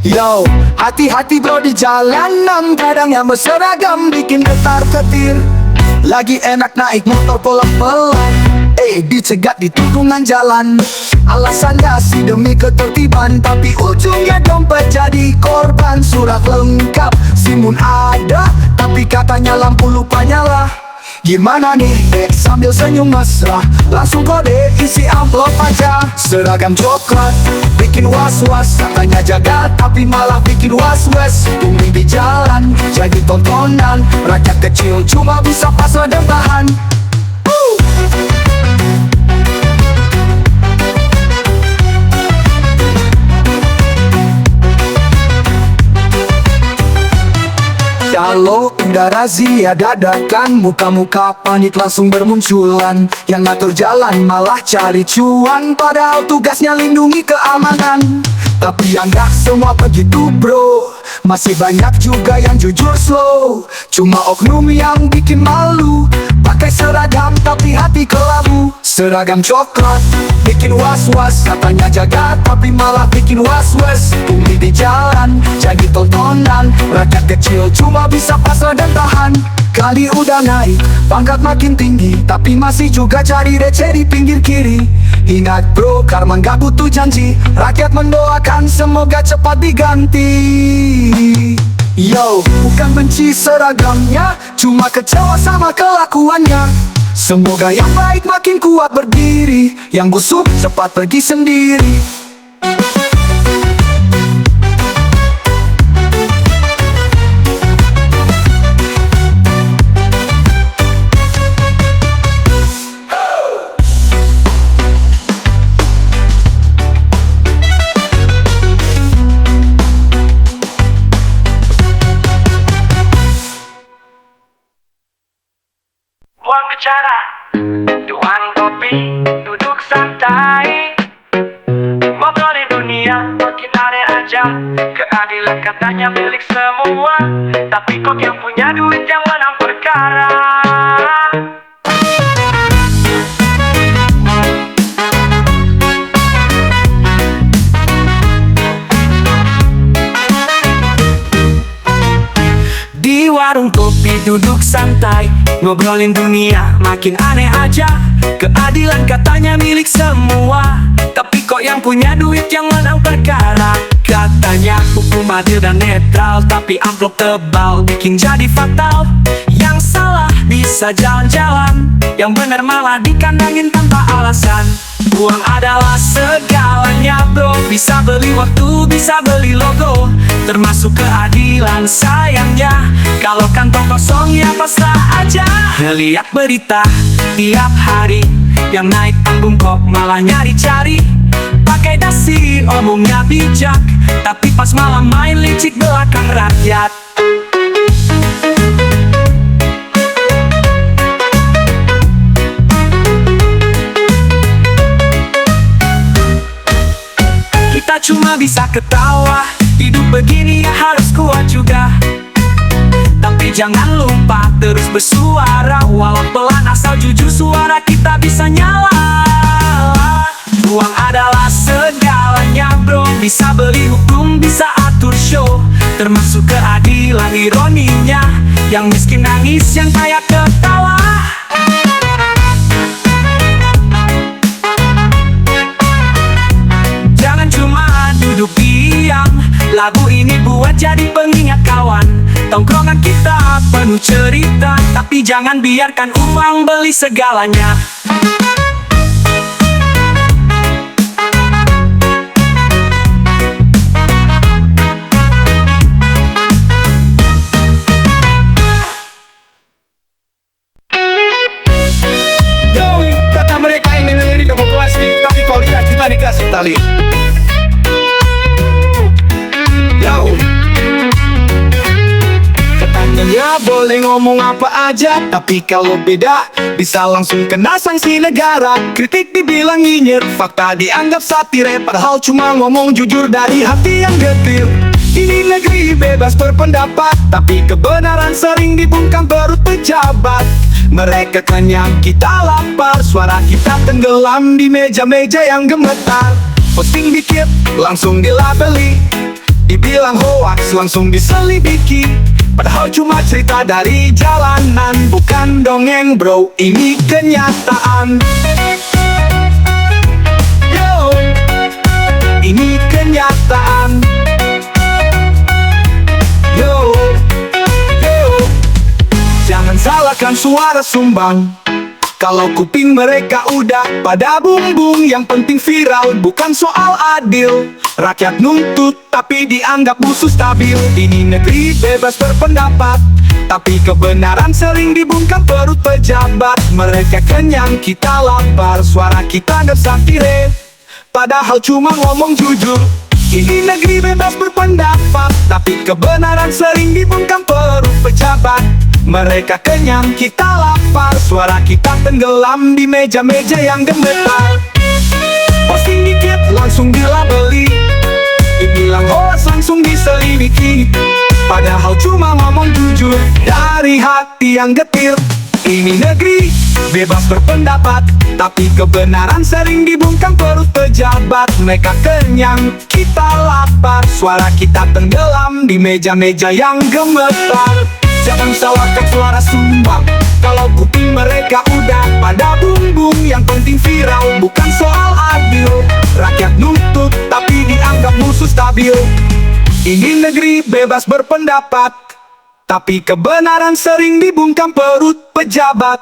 Yo, hati-hati bro di jalanan, kadang yang berseragam bikin ketar-ketir. Lagi enak naik motor pelan-pelan, dicegat di tikungan jalan. Alasannya sih demi ketertiban, tapi ujungnya dompet jadi korban. Surat lengkap, simun ada, tapi katanya lampu lupa nyala. Gimana nih dek, sambil senyum mesra, langsung kode isi amplop aja. Seragam coklat, bikin was-was, katanya jaga tapi malah bikin was-was. Bumi di jalan, jadi tontonan, rakyat kecil cuma bisa pasrah dan tahan. Kalau udah razia dadakan, muka-muka panik langsung bermunculan. Yang ngatur jalan malah cari cuan, padahal tugasnya lindungi keamanan. Tapi yang gak semua begitu bro, masih banyak juga yang jujur slow. Cuma oknum yang bikin malu, pakai seragam tapi hati kelabu. Seragam coklat, bikin was-was, katanya jaga tapi malah bikin was-was. Bumi di jalan, jadi tontonan, rakyat kecil cuma bisa pasrah dan tahan. Kali udah naik, pangkat makin tinggi, tapi masih juga cari receh di pinggir kiri. Ingat bro, karma gak butuh janji, rakyat mendoakan semoga cepat diganti. Yo, bukan benci seragamnya, cuma kecewa sama kelakuannya. Semoga yang baik makin kuat berdiri, yang busuk cepat pergi sendiri. Buang bicara, tuang kopi, duduk santai, ngobrolin dunia, makin aneh aja. Keadilan katanya milik semua, tapi kok yang punya duit yang menang perkara. Di warung kopi duduk santai, ngobrolin dunia makin aneh aja. Keadilan katanya milik semua, tapi kok yang punya duit yang menang perkara. Katanya hukum adil dan netral, tapi amplop tebal bikin jadi fatal. Yang salah bisa jalan-jalan, yang benar malah dikandangin tanpa alasan. Uang adalah segalanya bro, bisa beli waktu, bisa beli logo, termasuk keadilan. Sayangnya kalau kantong kosong ya pasrah aja. Ngeliat berita tiap hari, yang naik panggung kok malah nyari-cari. Pakai dasi omongnya bijak, tapi pas malam main licik belakang rakyat. Kita cuma bisa ketawa, hidup begini ya harus kuat juga. Tapi jangan lupa terus bersuara, walau pelan asal jujur suara kita bisa nyala. Uang adalah segalanya bro, bisa beli hukum, bisa atur show, termasuk keadilan. Ironinya, yang miskin nangis, yang kaya ketawa. Jangan cuma duduk diam, lagu ini buat jadi pengingat kawan. Tongkrongan kita penuh cerita, tapi jangan biarkan uang beli segalanya. Yo, kata mereka ini lirik demokrasi, tapi kau lihat kita dikasih tali. Yo, katanya boleh ngomong apa aja, tapi kalau beda bisa langsung kena sanksi negara. Kritik dibilang nyinyir, fakta dianggap satire, padahal cuma ngomong jujur dari hati yang getir. Ini negeri bebas berpendapat, tapi kebenaran sering dibungkam perut pejabat. Mereka kenyang, kita lapar, suara kita tenggelam di meja-meja yang gemetar. Posting dikit, langsung dilabeli, dibilang hoaks langsung diselidiki. Padahal cuma cerita dari jalanan, bukan dongeng bro, ini kenyataan. Yo, ini kenyataan. Yo, yo, jangan salahkan suara sumbang. Kalau kuping mereka udah pada bumbung. Yang penting viral, bukan soal adil. Rakyat nuntut, tapi dianggap musuh stabil. Ini negeri bebas berpendapat, tapi kebenaran sering dibungkam perut pejabat. Mereka kenyang, kita lapar, suara kita gak satire. Padahal cuma ngomong jujur. Ini negeri bebas berpendapat, tapi kebenaran sering dibungkam perut pejabat. Mereka kenyang, kita lapar, suara kita tenggelam di meja-meja yang gemetar. Posting dikit langsung dilabeli, dibilang hoax langsung diselidiki. Padahal cuma ngomong jujur dari hati yang getir. Ini negeri bebas berpendapat, tapi kebenaran sering dibungkam perut pejabat. Mereka kenyang, kita lapar, suara kita tenggelam di meja-meja yang gemetar. Jangan salahkan suara sumbang, kalau kuping mereka udah pada bumbung. Yang penting viral, bukan soal adil. Rakyat nuntut, tapi dianggap musuh stabil. Ini negeri bebas berpendapat, tapi kebenaran sering dibungkam perut pejabat.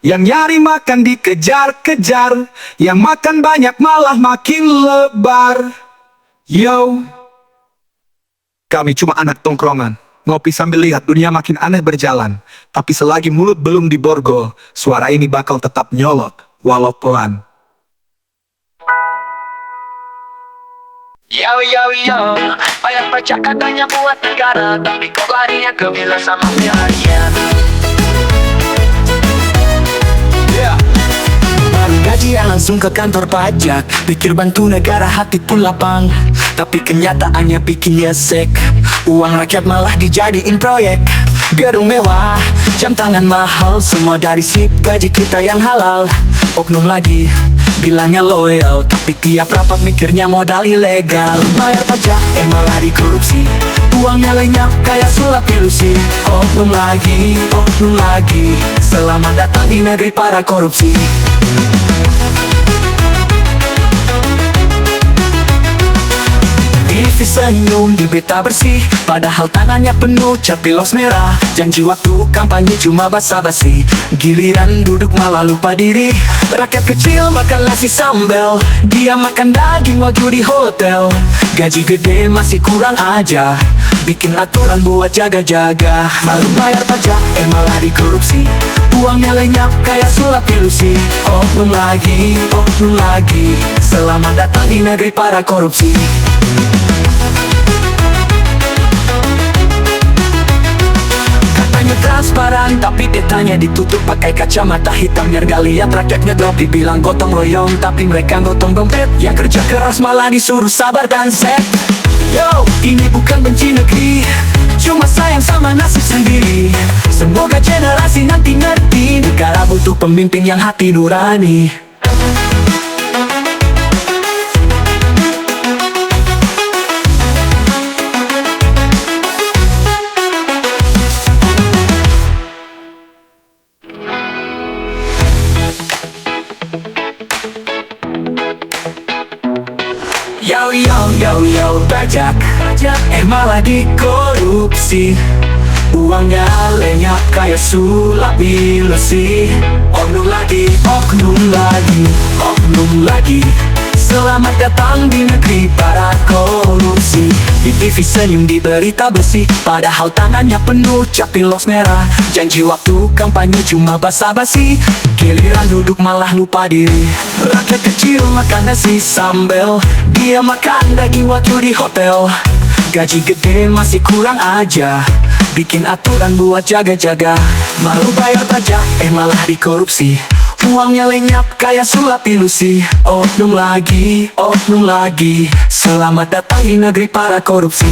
Yang nyari makan dikejar-kejar, yang makan banyak malah makin lebar. Yo, kami cuma anak tongkrongan, ngopi sambil lihat dunia makin aneh berjalan. Tapi selagi mulut belum diborgol, suara ini bakal tetap nyolot, walau pelan. Yo yo yo, bayar pajak katanya buat negara, tapi kok larinya ke villa sama miliarder. Baru gajian langsung ke kantor pajak, pikir bantu negara hati pun lapang. Tapi kenyataannya bikin nyesek, uang rakyat malah dijadiin proyek. Gedung mewah, jam tangan mahal, semua dari sip gaji kita yang halal. Oknum lagi, bilangnya loyal, tapi tiap rapat mikirnya modal ilegal. Bayar pajak, malah dikorupsi, uangnya lenyap kayak sulap ilusi. Oknum lagi, selamat datang di negeri para korupsi. TV senyum di berita bersih, padahal tangannya penuh cat pilos merah. Janji waktu kampanye cuma basa-basi, giliran duduk malah lupa diri. Rakyat kecil makan nasi sambel, dia makan daging wagyu di hotel. Gaji gede masih kurang aja, bikin aturan buat jaga-jaga. Malu bayar pajak, malah dikorupsi, uangnya lenyap kayak sulap ilusi. Oknum lagi, selamat datang di negeri para korupsi. Katanya transparan, tapi detanya ditutup pakai kacamata hitam biar gak lihat rakyat ngedrop. Dibilang gotong royong, tapi mereka gotong dompet. Yang kerja keras malah disuruh sabar dan set. Yo, ini bukan benci negeri, cuma sayang sama nasib sendiri. Semoga generasi nanti ngerti, negara butuh pemimpin yang hati nurani. Yo yo yo yo, pajak malah dikorupsi, uangnya lenyap kayak sulap ilusi. Oknum lagi, selamat datang di negeri para korupsi. Di TV senyum di berita besi, padahal tangannya penuh cat pilos merah. Janji waktu kampanye cuma basa-basi, giliran duduk malah lupa diri. Rakyat kecil makan nasi sambel, dia makan daging wagyu di hotel. Gaji gede masih kurang aja, bikin aturan buat jaga-jaga. Malu bayar pajak, malah dikorupsi, uangnya lenyap kayak sulap ilusi. Oknum lagi, selamat datang di negeri para korupsi.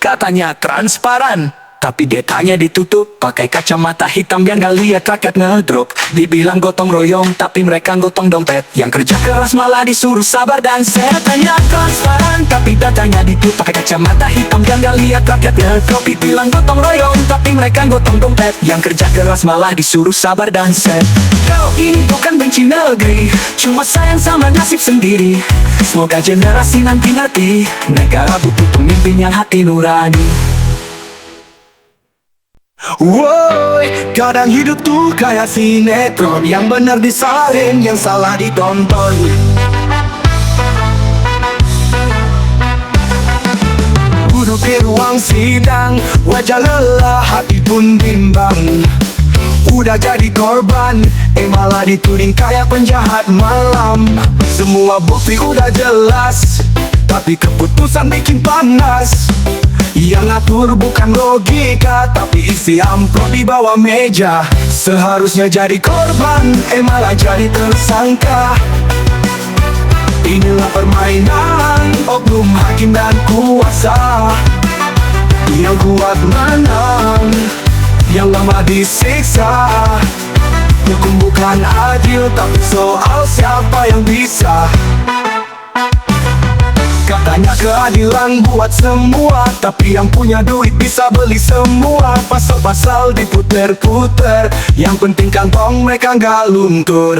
Katanya transparan, tapi detanya ditutup pakai kacamata hitam biar gak lihat rakyat ngedrop. Dibilang gotong royong, tapi mereka gotong dompet. Yang kerja keras malah disuruh sabar dan set. Tanya transparan, tapi datanya ditutup pakai kacamata hitam biar gak lihat rakyat ngedrop. Dibilang gotong royong, tapi mereka gotong dompet. Yang kerja keras malah disuruh sabar dan set. Kau ini bukan benci negeri, cuma sayang sama nasib sendiri. Semoga generasi nanti ngerti, negara butuh pemimpin yang hati nurani. Woi, kadang hidup tuh kayak sinetron, yang benar disalin, yang salah ditonton. Duduk di ruang sidang, wajah lelah, hati pun bimbang. Udah jadi korban, malah dituding kayak penjahat malam. Semua bukti udah jelas, tapi keputusan bikin panas. Yang ngatur bukan logika, tapi isi amplop di bawah meja. Seharusnya jadi korban, malah jadi tersangka. Inilah permainan oknum hakim dan kuasa. Yang kuat menang, yang lemah disiksa. Hukum bukan adil, tapi soal siapa yang bisa. Katanya keadilan buat semua, tapi yang punya duit bisa beli semua. Pasal-pasal diputer-puter, yang penting kantong mereka nggak luntur.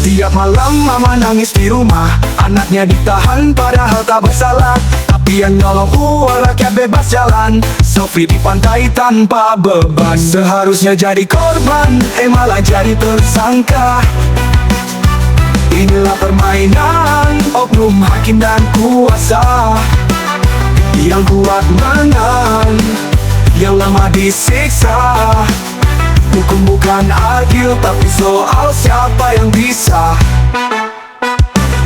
Tiap malam mama nangis di rumah, anaknya ditahan padahal tak bersalah. Tapi yang nolong uang rakyat bebas jalan, Sofi di pantai tanpa beban. Seharusnya jadi korban, malah jadi tersangka. Inilah permainan oknum hakim dan kuasa. Yang kuat menang, yang lemah disiksa. Hukum bukan adil, tapi soal siapa yang bisa.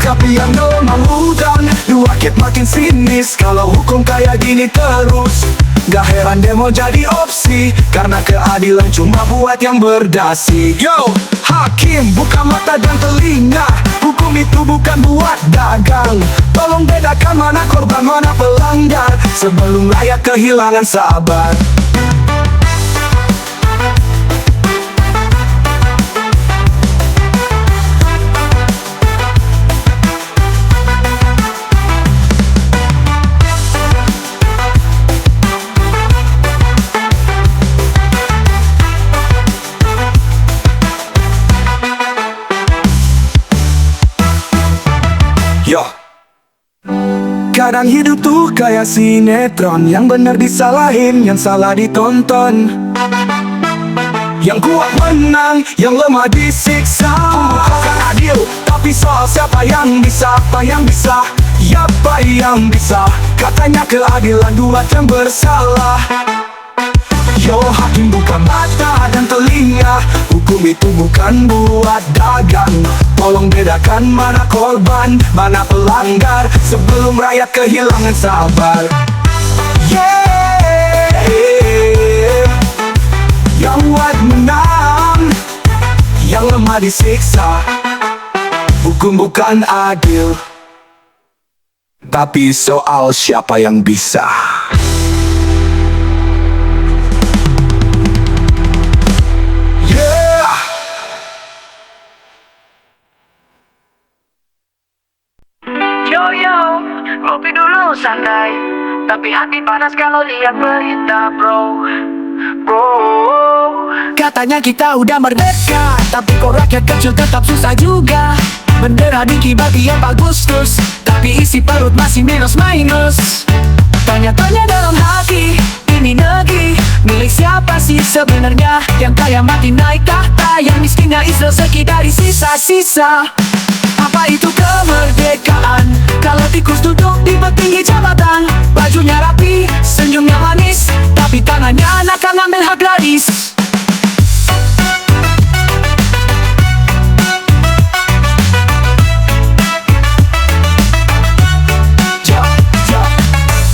Tapi yang lemah hutan, rakyat makin sinis. Kalau hukum kayak gini terus, gak heran demo jadi opsi, karena keadilan cuma buat yang berdasi. Yo, hakim buka mata dan telinga, hukum itu bukan buat dagang. Tolong bedakan mana korban mana pelanggar, sebelum rakyat kehilangan sabar. Yo. Kadang hidup tuh kayak sinetron, yang benar disalahin, yang salah ditonton. Yang kuat menang, yang lemah disiksa. Bukan adil, tapi soal siapa yang bisa, apa yang bisa, siapa yang bisa. Katanya keadilan buat yang bersalah. Yo, hakim buka mata dan telinga, hukum itu bukan buat dagang. Tolong bedakan mana korban, mana pelanggar, sebelum rakyat kehilangan sabar. Yeah, yang kuat menang, yang lemah disiksa. Hukum bukan adil, tapi soal siapa yang bisa. Kopi dulu santai, tapi hati panas kalau lihat berita bro. Katanya kita udah merdeka, tapi kok rakyat kecil tetap susah juga. Bendera dikibar tiap Agustus, tapi isi perut masih minus-minus. Tanya-tanya dalam hati, ini negeri milik siapa sih sebenarnya? Yang kaya mati naik tahta, yang miskinnya is rezeki dari sisa-sisa. Apa itu kemerdekaan? Kalau tikus duduk di petinggi jabatan, bajunya rapi, senyumnya manis, tapi tangannya akan ngambil hak gadis.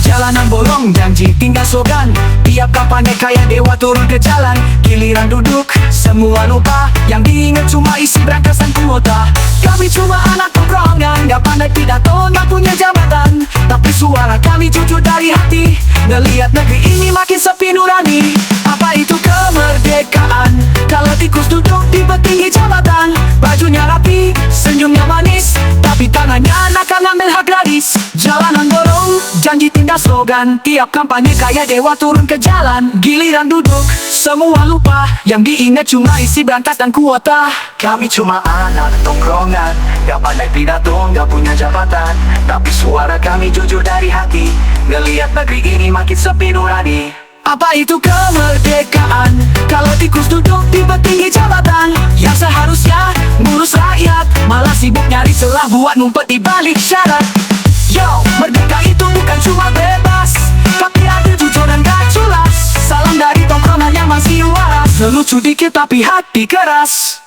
Jalanan bolong, janji tinggal slogan. Tiap kampanye kayak dewa turun ke jalan. Giliran duduk, semua lupa. Yang diingat cuma isi berangkasan kuota. Kami cuma anak tongkrongan, gak pandai pidato, gak punya jabatan. Tapi suara kami jujur dari hati, ngeliat negeri ini makin sepi nurani. janji tinggal slogan. Tiap kampanye kayak dewa turun ke jalan. Giliran duduk, semua lupa. Yang diingat cuma isi berangkat dan kuota. Kami cuma anak tongkrongan, gak pandai pidato, gak punya jabatan, tapi suara kami jujur dari hati. Ngeliat negeri ini makin sepi nurani. Apa itu kemerdekaan? Kalau tikus duduk di petinggi jabatan, yang seharusnya ngurus rakyat malah sibuk nyari celah buat ngumpet di balik syarat. Yo, merdeka itu bukan cuma bebas, tapi ada jujur dan gak culas. Salam dari tongkrongan yang masih waras, selucu dikit tapi hati keras.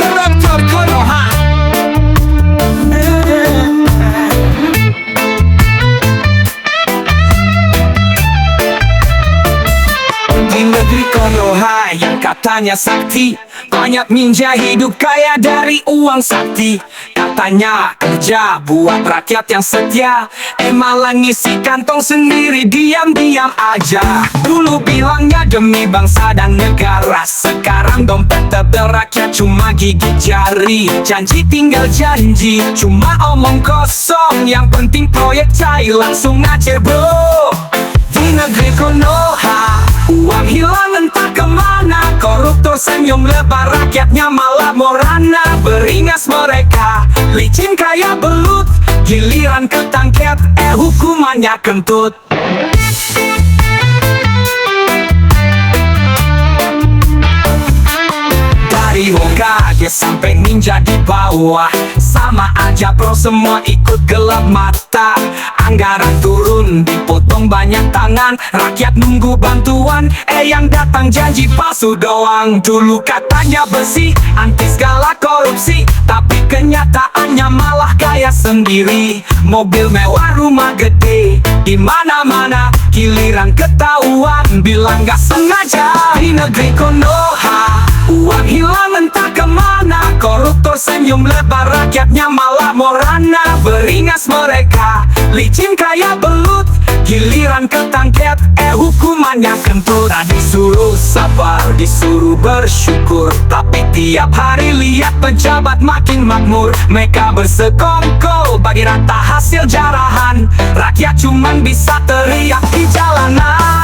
Koruptor Konoha. Di negeri Konoha yang katanya sakti, banyak ninja hidup kaya dari uang sakti. Katanya kerja buat rakyat yang setia, malah ngisi kantong sendiri diam-diam aja. Dulu bilangnya demi bangsa dan negara, sekarang dompet tebel rakyat cuma gigit jari. Janji tinggal janji, cuma omong kosong. Yang penting proyek cair langsung ngacir bro. Di negeri Konoha, uang hilang entah kemana. Koruptor senyum lebar, rakyatnya malah morana. Beringas mereka, licin kayak belut. Giliran ketangkep, hukumannya kentut. Dari Hokage sampai ninja di bawah, sama aja bro, semua ikut gelap mata. Anggaran turun, dipotong banyak tangan. Rakyat nunggu bantuan, yang datang janji palsu doang. Dulu katanya bersih, anti segala korupsi, tapi kenyataannya malah kaya sendiri. Mobil mewah, rumah gede, di mana-mana. Giliran ketahuan, bilang gak sengaja. Di negeri Konoha, uang hilang entah kemana. Koruptor senyum lebar, rakyatnya malah morana. Beringas mereka, licin kayak belut. Giliran ketangkep, hukumannya kentut. Tak disuruh sabar, disuruh bersyukur, tapi tiap hari lihat pejabat makin makmur. Mereka bersekongkol bagi rata hasil jarahan. Rakyat cuman bisa teriak di jalanan.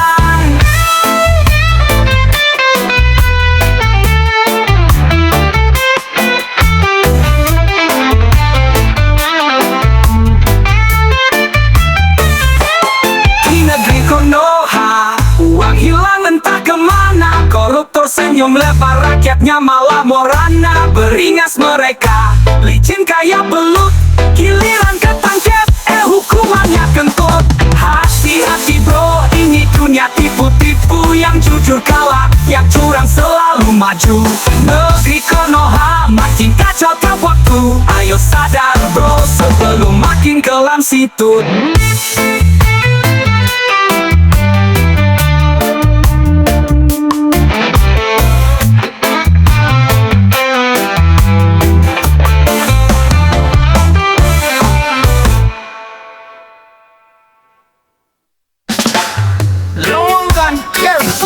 Konoha, uang hilang entah kemana. Koruptor senyum lebar, rakyatnya malah morana. Beringas mereka, licin kayak belut. Giliran ketangkep, hukumannya kentut. Hati-hati bro, ini dunia tipu-tipu. Yang jujur kalah, yang curang selalu maju. Negeri Konoha makin kacau tiap waktu. Ayo sadar bro, sebelum makin kelam situt.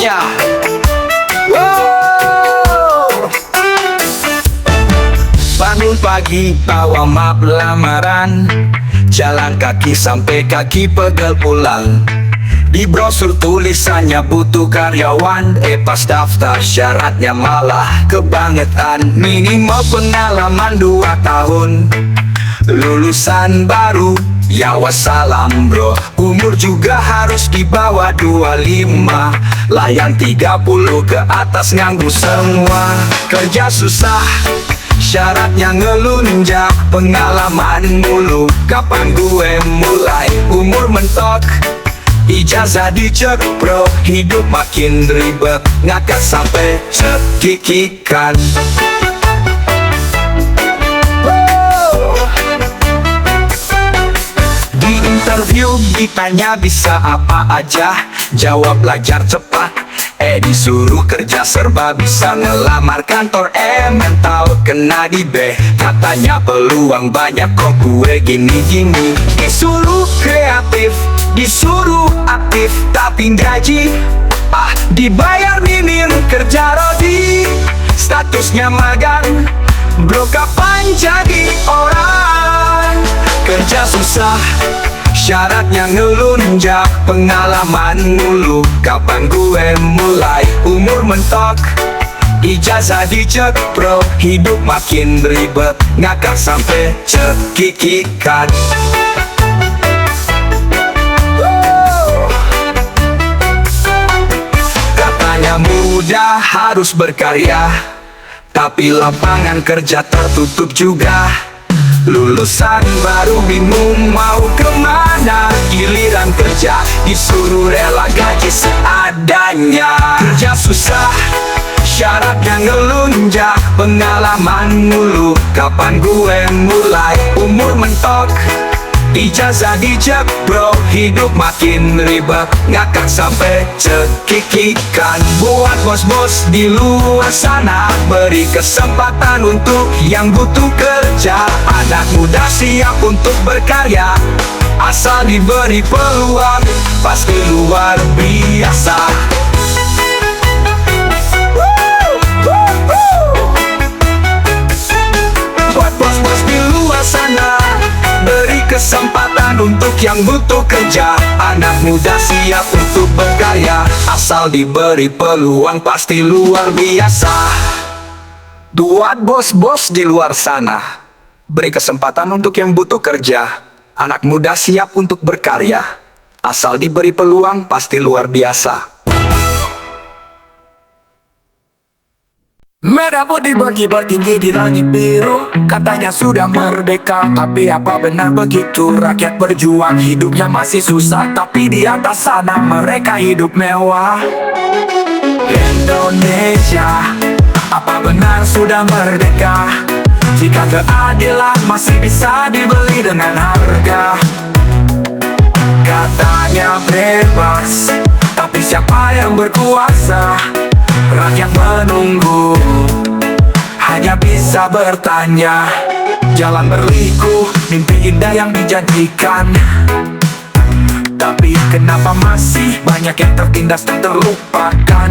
Ya, wow. Bangun pagi bawa map lamaran, jalan kaki sampai kaki pegel pulang. Di brosur tulisannya butuh karyawan, pas daftar syaratnya malah kebangetan. Minimal pengalaman 2 tahun, lulusan baru, ya wassalam bro. Umur juga harus di bawah 25, layan 30 ke atas nganggur semua. Kerja susah, syaratnya ngelunjak, pengalaman mulu. Kapan gue mulai, umur mentok, ijazah dicek bro. Hidup makin ribet, ngakak sampai cekikikan. Di interview ditanya bisa apa aja, jawab belajar cepat. Disuruh kerja serba bisa, ngelamar kantor mental kena di B. Katanya peluang banyak kok gue gini-gini. Disuruh kreatif, disuruh aktif, tapi gaji dibayar minim, kerja rodi, statusnya magang. Bro kapan jadi orang? Kerja susah, syaratnya ngelunjak, pengalaman mulu. Kapan gue mulai? Umur mentok, ijazah dicek bro. Hidup makin ribet, ngakak sampai cekikikan. Katanya muda harus berkarya, tapi lapangan kerja tertutup juga. Lulusan baru bingung mau kemana, giliran kerja disuruh rela gaji seadanya. Kerja susah, syaratnya ngelunjak, pengalaman mulu. Kapan gue mulai? Umur mentok, ijazah dicek bro. Hidup makin ribet, ngakak sampai cekikikan. Buat bos-bos di luar sana, beri kesempatan untuk yang butuh kerja. Anak muda siap untuk berkarya, asal diberi peluang, pasti luar biasa. Buat bos-bos di luar sana, beri kesempatan untuk yang butuh kerja. Anak muda siap untuk berkarya, asal diberi peluang, pasti luar biasa. Buat bos-bos di luar sana, beri kesempatan untuk yang butuh kerja. Anak muda siap untuk berkarya, asal diberi peluang, pasti luar biasa. Merah putih berkibar tinggi di langit biru, katanya sudah merdeka, tapi apa benar begitu? Rakyat berjuang, hidupnya masih susah, tapi di atas sana mereka hidup mewah. Indonesia, apa benar sudah merdeka? Jika keadilan masih bisa dibeli dengan harga. Katanya bebas, tapi siapa yang berkuasa? Rakyat menunggu, hanya bisa bertanya. Jalan berliku, mimpi indah yang dijanjikan, tapi kenapa masih banyak yang tertindas dan terlupakan?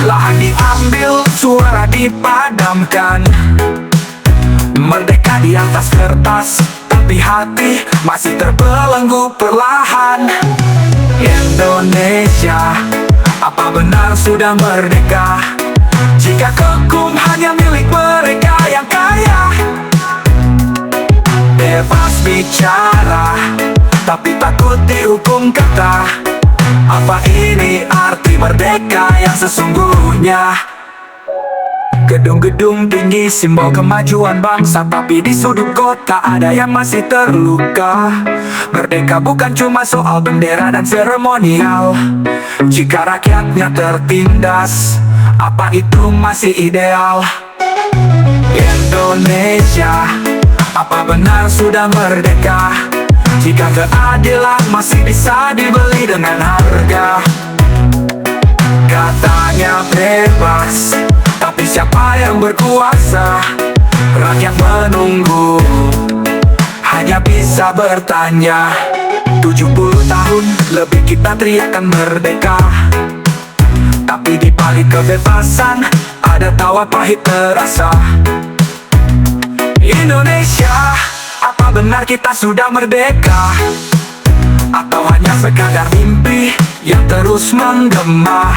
Lahan diambil, suara dipadamkan. Merdeka di atas kertas, tapi hati masih terbelenggu perlahan. Indonesia, apa benar sudah merdeka? Jika kekum hanya milik mereka yang kaya. Bebas bicara, tapi takut dihukum kata. Apa ini arti merdeka yang sesungguhnya? Gedung-gedung tinggi simbol kemajuan bangsa, tapi di sudut kota ada yang masih terluka. Merdeka bukan cuma soal bendera dan seremonial. Jika rakyatnya tertindas, apa itu masih ideal? Indonesia, apa benar sudah merdeka? Jika keadilan masih bisa dibeli dengan harga. Katanya bebas, tapi siapa yang berkuasa? Rakyat menunggu, hanya bisa bertanya. 70 tahun lebih kita teriakan merdeka, tapi di balik kebebasan ada tawa pahit terasa. Indonesia, apa benar kita sudah merdeka? Atau hanya sekadar mimpi yang terus menggema?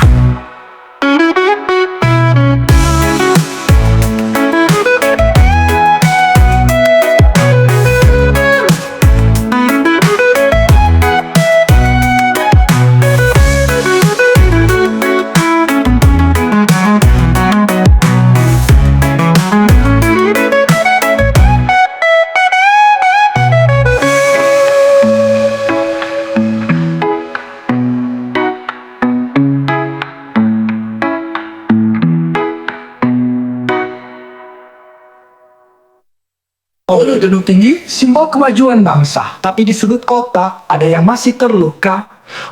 Gedung tinggi, simbol kemajuan bangsa. Tapi di sudut kota, ada yang masih terluka.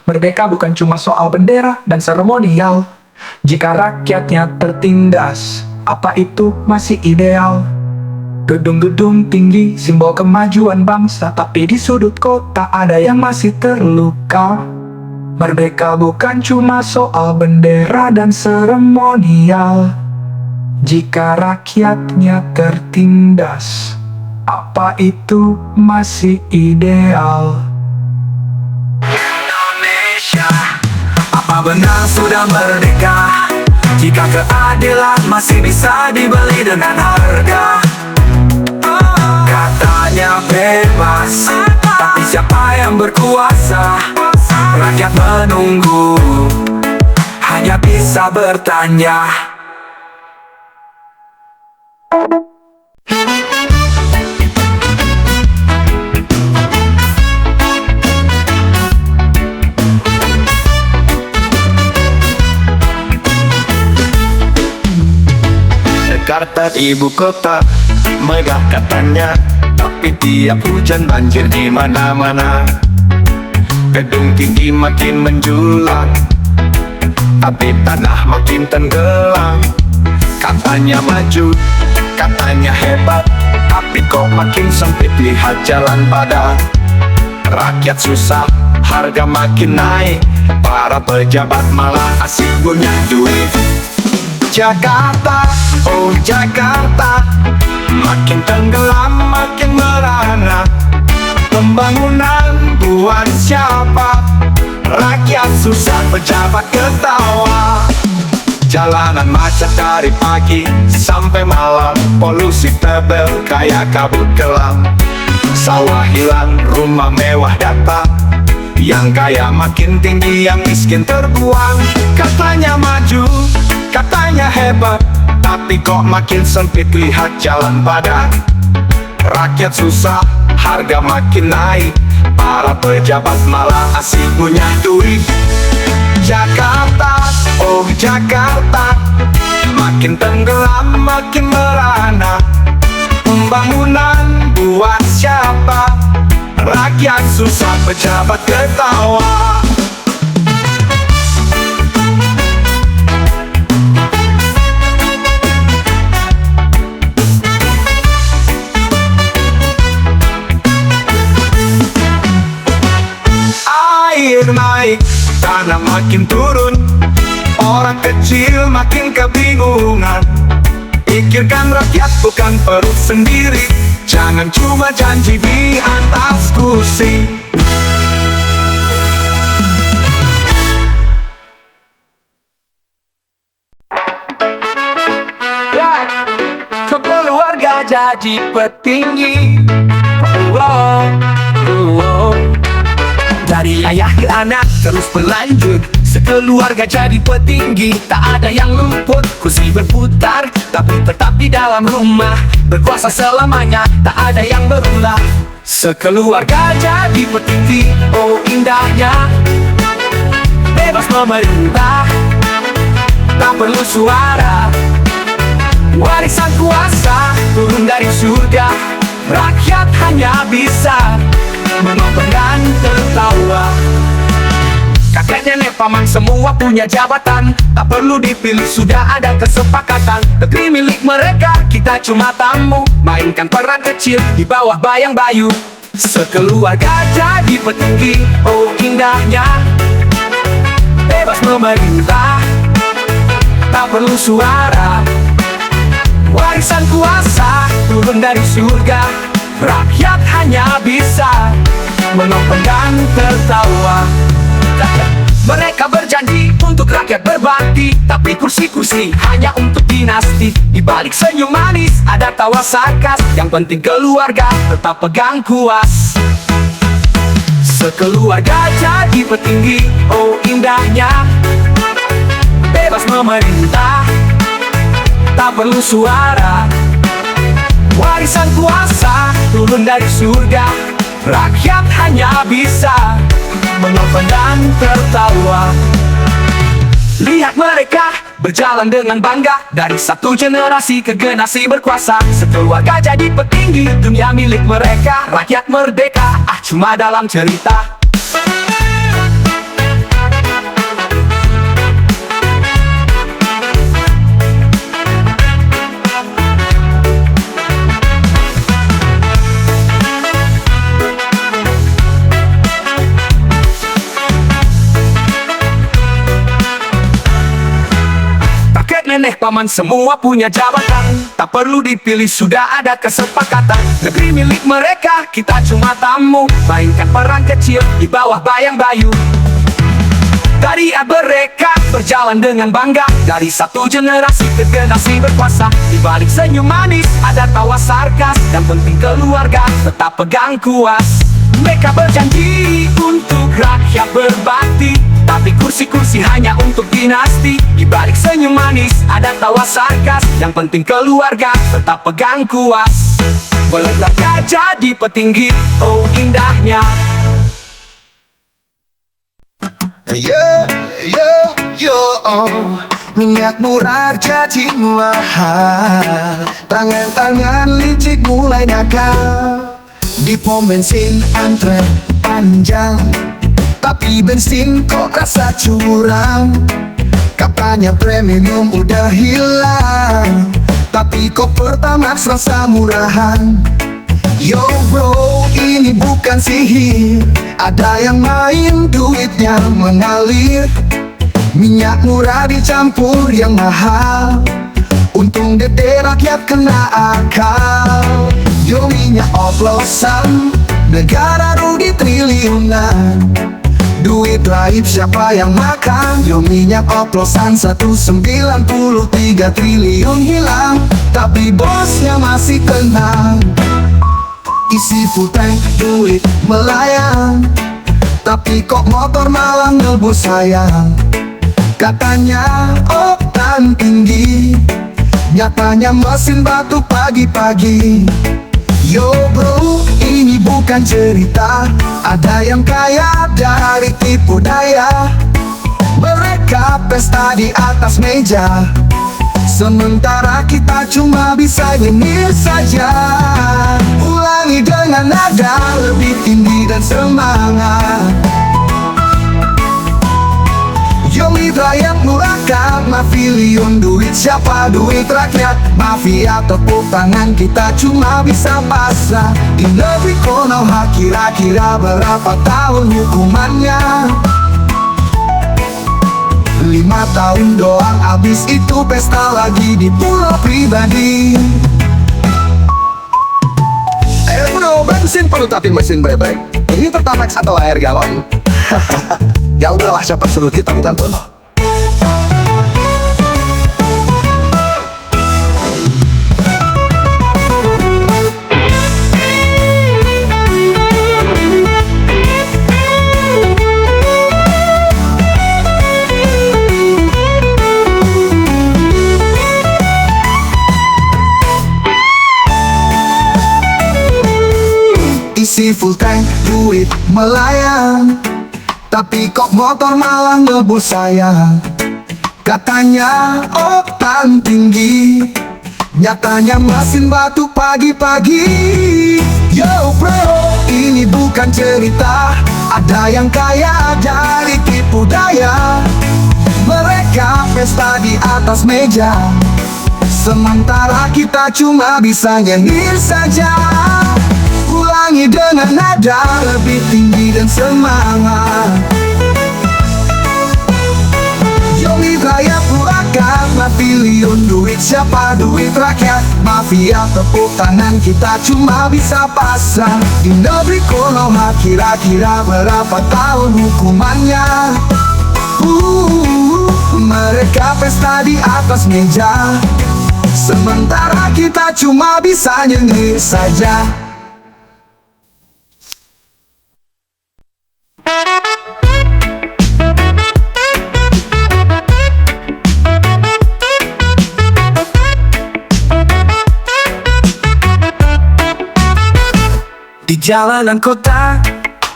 Merdeka bukan cuma soal bendera dan seremonial. Jika rakyatnya tertindas, apa itu masih ideal? Gedung-gedung tinggi, simbol kemajuan bangsa. Tapi di sudut kota, ada yang masih terluka. Merdeka bukan cuma soal bendera dan seremonial. Jika rakyatnya tertindas, apa itu masih ideal? Indonesia, apa benar sudah merdeka? Jika keadilan masih bisa dibeli dengan harga. Katanya bebas, tapi siapa yang berkuasa? Rakyat menunggu, hanya bisa bertanya. Jakarta ibu kota, megah katanya, tapi tiap hujan banjir di mana-mana. Gedung tinggi makin menjulang, tapi tanah makin tenggelam. Katanya maju, katanya hebat, tapi kok makin sempit. Lihat jalan padat, rakyat susah, harga makin naik. Para pejabat malah asik punya duit. Jakarta, oh Jakarta, makin tenggelam, makin merana. Pembangunan buat siapa? Rakyat susah, pejabat ketawa. Jalanan macet dari pagi sampai malam. Polusi tebel kayak kabut kelam. Sawah hilang, rumah mewah datang. Yang kaya makin tinggi, yang miskin terbuang. Katanya maju, katanya hebat, tapi kok makin sempit. Lihat jalan padat, rakyat susah, harga makin naik. Para pejabat malah asik punya duit. Jakarta, oh Jakarta, makin tenggelam, makin merana. Pembangunan buat siapa? Rakyat susah, pejabat ketawa. Air naik, tanah makin turun. Orang kecil makin kebingungan. Pikirkan rakyat bukan perut sendiri. Jangan cuma janji di atas kursi. Keluarga jadi petinggi. Dari ayah ke anak terus berlanjut. Sekeluarga jadi petinggi, tak ada yang luput. Kursi berputar, tapi tetap di dalam rumah. Berkuasa selamanya, tak ada yang berulah. Sekeluarga jadi petinggi, oh indahnya. Bebas memerintah, tak perlu suara. Warisan kuasa turun dari surga. Rakyat hanya bisa menonton dan tertawa. Kakek nenek paman semua punya jabatan. Tak perlu dipilih, sudah ada kesepakatan. Negeri milik mereka, kita cuma tamu. Mainkan peran kecil di bawah bayang bayu. Sekeluarga jadi petinggi, oh indahnya. Bebas memerintah, tak perlu suara. Warisan kuasa turun dari surga. Rakyat hanya bisa menonton dan tertawa. Mereka berjanji untuk rakyat berbakti, tapi kursi-kursi hanya untuk dinasti. Di balik senyum manis ada tawa sarkas. Yang penting keluarga tetap pegang kuas. Sekeluarga jadi petinggi, oh indahnya. Bebas memerintah, tak perlu suara. Warisan kuasa turun dari surga. Rakyat hanya bisa menonton dan tertawa. Lihat mereka berjalan dengan bangga dari satu generasi ke generasi berkuasa. Sekeluarga jadi petinggi, dunia milik mereka, rakyat merdeka, cuma dalam cerita. Nenek paman semua punya jabatan, tak perlu dipilih sudah ada kesepakatan. Negeri milik mereka, kita cuma tamu, mainkan peran kecil di bawah bayang bayu. Dari mereka berjalan dengan bangga dari satu generasi ke generasi berkuasa. Di balik senyum manis ada tawa sarkas, yang penting keluarga tetap pegang kuas. Mereka berjanji untuk rakyat berbakti, tapi kursi-kursi hanya untuk dinasti. Di balik senyum manis ada tawa sarkas, yang penting keluarga tetap pegang kuas. Meletaknya jadi petinggi, oh indahnya. Minyak murah jadi mahal, tangan-tangan licik mulai nakal. Di pom bensin antre panjang, tapi bensin kok rasa curang. Katanya premium udah hilang, tapi kok Pertamax rasa murahan. Yo bro, ini bukan sihir, ada yang main duitnya mengalir. Minyak murah dicampur yang mahal, untung gede rakyat kena akal. Yo minyak oplosan, negara rugi triliunan. Duit raib siapa yang makan? Yo minyak oplosan 193 triliun hilang, tapi bosnya masih tenang. Isi full tank duit melayang, tapi kok motor malah ngebus sayang. Katanya oktan tinggi, nyatanya mesin batu pagi-pagi. Yo bro, ini bukan cerita, ada yang kaya dari tipu daya. Mereka pesta di atas meja, sementara kita cuma bisa nyengir saja. Ulangi dengan nada lebih tinggi dan semangat. Yo rakyat murahkan mafiliun, duit siapa? Duit rakyat. Mafia tepuk tangan, kita cuma bisa pasrah. Di negeri Konoha kira-kira berapa tahun hukumannya? 5 tahun doang, abis itu pesta lagi di pulau pribadi. Air bro, bensin perlu tapi mesin baik-baik. Ini Pertamax atau air galon? Ya udahlah, siapa suruh kita minta tolong. Isi full tank duit melayang, tapi kok motor malah ngebus sayang. Katanya oktan tinggi, nyatanya mesin batu pagi-pagi. Yo bro, ini bukan cerita, ada yang kaya dari tipu daya. Mereka pesta di atas meja, sementara kita cuma bisa nyengir saja. Ulangi dengan nada lebih tinggi dan semangat. Yomi rakyat murahkan mafiliun, duit siapa? Duit rakyat. Mafia tepuk tangan, kita cuma bisa pasrah. Di negeri Konoha kira-kira berapa tahun hukumannya? Mereka pesta di atas meja, sementara kita cuma bisa nyengir saja. Di jalanan kota,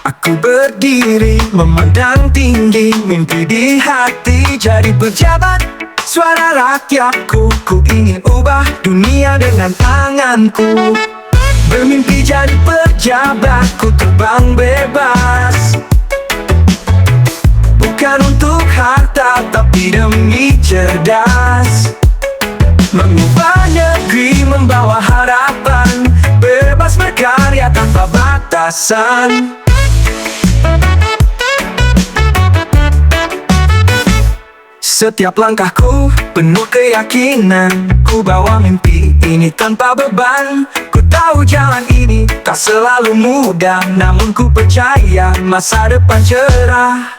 aku berdiri memandang tinggi, mimpi di hati jadi pejabat, Suara rakyatku, ku ingin ubah dunia dengan tanganku. Bermimpi jadi pejabat, ku terbang bebas. Bukan untuk harta, tapi demi cerdas. Mengubah negeri, membawa harapan. Bebas berkarya tanpa batasan. Setiap langkahku penuh keyakinan. Ku bawa mimpi ini tanpa beban. Ku tahu jalan ini tak selalu mudah, namun ku percaya masa depan cerah.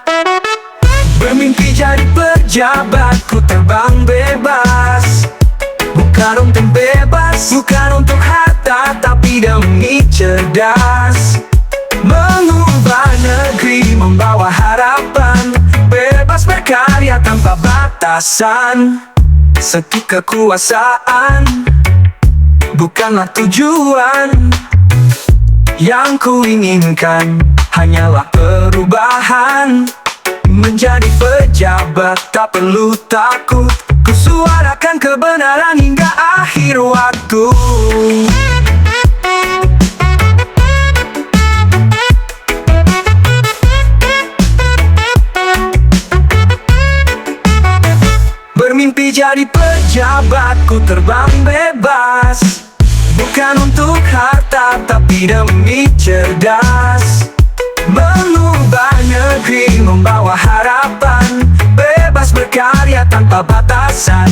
Bermimpi jadi pejabat, ku terbang bebas. Bukan untuk bebas, bukan untuk harta, tapi demi cerdas. Mengubah negeri, membawa harapan. Bebas berkarya tanpa batasan. Satu kekuasaan bukanlah tujuan. Yang ku inginkan hanyalah perubahan. Menjadi pejabat tak perlu takut. Ku suarakan kebenaran hingga akhir waktu. Bermimpi jadi pejabat, ku terbang bebas. Bukan untuk harta, tapi demi cerdas. Mengubah negeri, membawa harapan. Bebas berkarya tanpa batasan.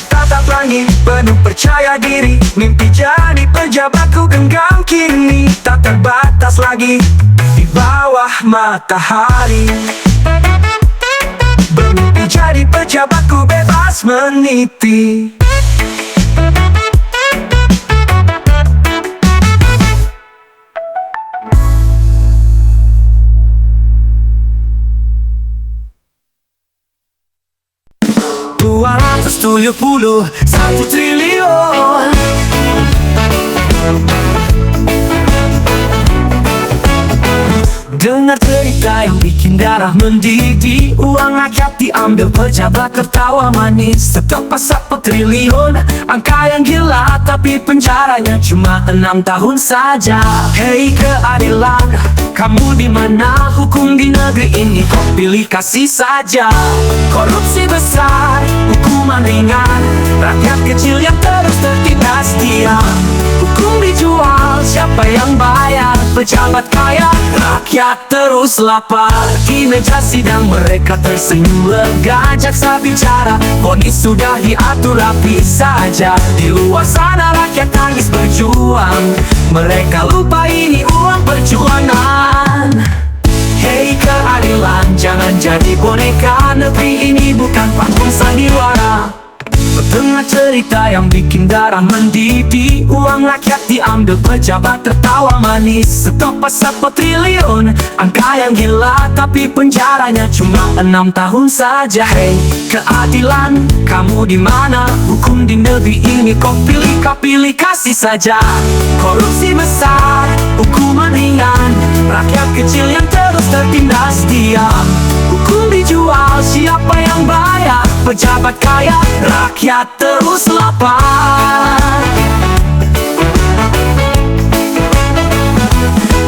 Tatap langit penuh percaya diri. Mimpi jadi pejabat ku genggam kini. Tak terbatas lagi di bawah matahari. Bermimpi jadi pejabat ku bebas meniti. Satu triliun. Dengar cerita yang bikin darah mendidih. Uang rakyat diambil pejabat tertawa manis. Setelah 1 triliun, angka yang gila, tapi penjaranya cuma 6 tahun saja. Hei keadilan, kamu di mana? Hukum di negeri ini kau pilih kasih saja. Korupsi besar, hukuman ringan. Rakyat kecil yang terus tertindas diam. Hukum dijual, siapa yang bayar? Pejabat kaya, rakyat terus lapar. Di meja sidang mereka tersenyum lega. Jaksa bicara, vonis sudah diatur rapi saja. Di luar sana rakyat tangis berjuang. Mereka lupa ini uang perjuangan. Hei keadilan, jangan jadi boneka. Negeri ini bukan panggung sandiwara. Tengah cerita yang bikin darah mendidih. Uang rakyat diambil pejabat tertawa manis. Stop 1 triliun, angka yang gila, tapi penjaranya cuma 6 tahun saja. Hei keadilan, kamu di mana? Hukum di negeri ini kau pilih kasih saja. Korupsi besar, hukuman ringan. Rakyat kecil yang terus tertindas diam. Hukum dijual, siapa yang bayar? Pejabat kaya, rakyat terus lapar.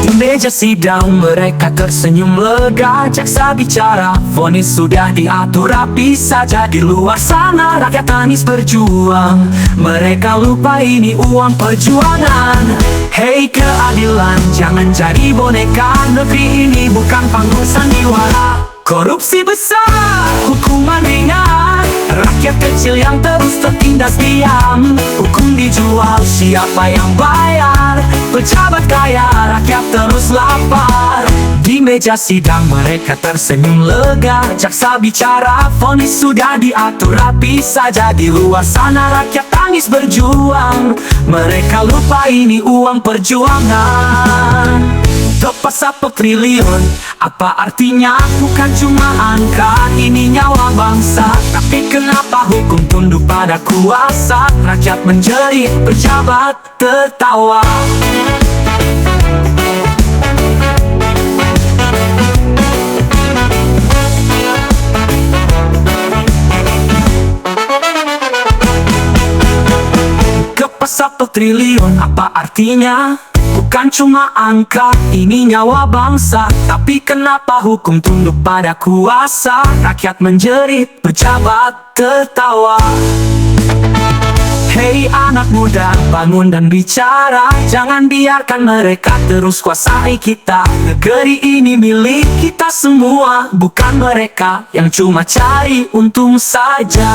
Di meja sidang mereka tersenyum lega. Jaksa bicara, vonis sudah diatur rapi saja. Di luar sana rakyat tangis berjuang. Mereka lupa ini uang perjuangan. Hei keadilan, jangan jadi boneka. Negeri ini bukan panggung sandiwara. Korupsi besar, hukuman ringan. Rakyat kecil yang terus tertindas diam. Hukum dijual, siapa yang bayar? Pejabat kaya, rakyat terus lapar. Di meja sidang mereka tersenyum lega. Jaksa bicara, vonis sudah diatur rapi saja. Di luar sana rakyat tangis berjuang. Mereka lupa ini uang perjuangan. Tepat 1 triliun, apa artinya? Bukan cuma angka, ini nyawa bangsa. Tapi kenapa hukum tunduk pada kuasa? Rakyat menjerit, pejabat tertawa. triliun apa artinya? Bukan cuma angka, ini nyawa bangsa. Tapi kenapa hukum tunduk pada kuasa? Rakyat menjerit, pejabat tertawa. Hei anak muda, bangun dan bicara. Jangan biarkan mereka terus kuasai kita. Negeri ini milik kita semua, bukan mereka yang cuma cari untung saja.